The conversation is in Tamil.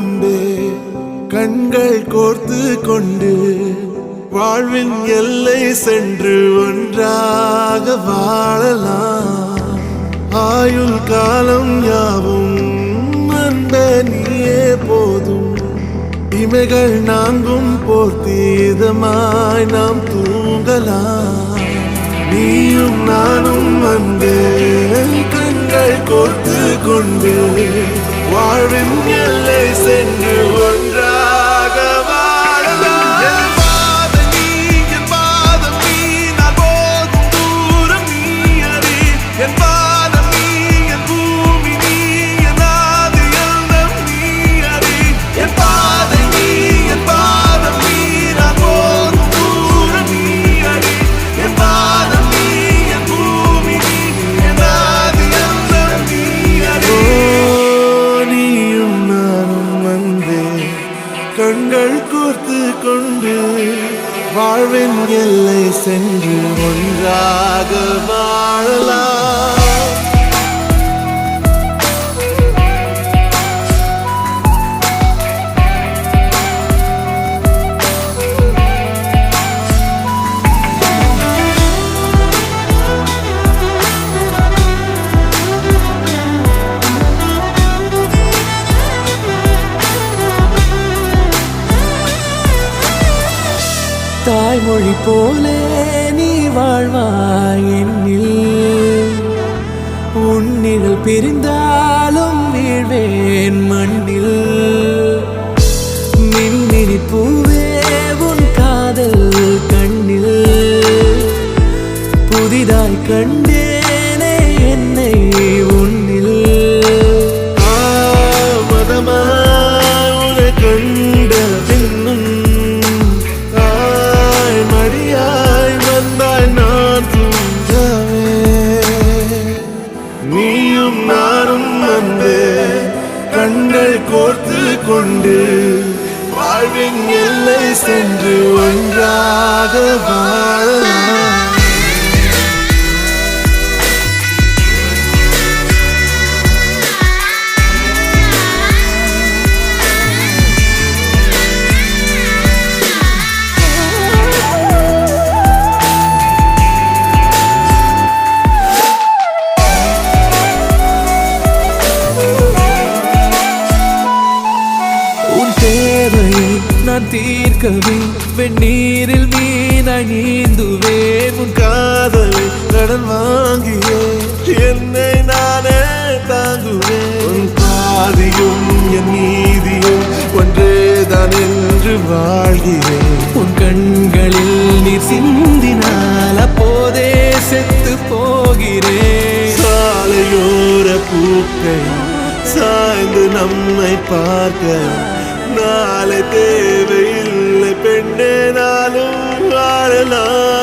அன்பே கண்கள் கோர்த்து கொண்டு வாழ்வின் எல்லை சென்று ஒன்றாக வாழலாம். ஆயுள் காலம் யாவும் அன்பே நீயே போதும். இமைகள் நாங்கும் போர்த்தி இதமாய் நாம் தூங்கலாம். நீயும் நானும் அன்பே கண்கள் கோர்த்து கொண்டு வாழ்வின் எல்லை சென்று ஒன்றாக வாழலாம். என் பாதம் நீ, என் பாதம் நீ, நான் போகும் தூரம் நீ அறி. என் பாதம் நீ, என் பூமி நீ, என் ஆதி எல்லாம் நீ அறி. என் பாதம் நீ, என் பாதம் நீ, நான் போகும் தூரம் நீ அறி. என் பாதம் நீ, என் பூமி நீ, என் ஆதி எல்லாம் நீ அறி. நீயும் நானும் வந்தே கண்கள் கோர்த்து கொண்டு வாழ்வின் எல்லை சென்று ஒன்றாக வாழலாம். தாய்மொழி போலே நீ வாழ்வாய் என்னில். உன்னிகள் பிரிந்தாலும் வீழ்வேன் மண்ணில். மின்மினி பூவே உன் காதல் கண்ணில். புதிதாய் கண்டேனே என்னை உன்னில். மதமாய் கண்ட பின்னும் மடியாய் வந்தாய் நான் தூங்கவே. நீயும் நானும் அன்பே கண்கள் கோர்த்து கொண்டு வாழ்வின் எல்லை சென்று ஒன்றாக வாழலாம். நான் தீர்க்கவே வெந்நீரில் மீனாய் நீந்துவேன். உன் காதலை கடன் வாங்கியே என்னை நானே தாங்குவேன். உன் பாதியும் என் நீதியும் ஒன்றேதான் என்று வாழ்கிறேன். உன் கண்களில் நீர் சிந்தினால் அப்போதே செத்து போகிறேன். சாலையோர பூக்கள் சாய்ந்து நம்மை பார்க்க நாளை தேவையில்லை பெண்ணே நாளும் வாழலாம்.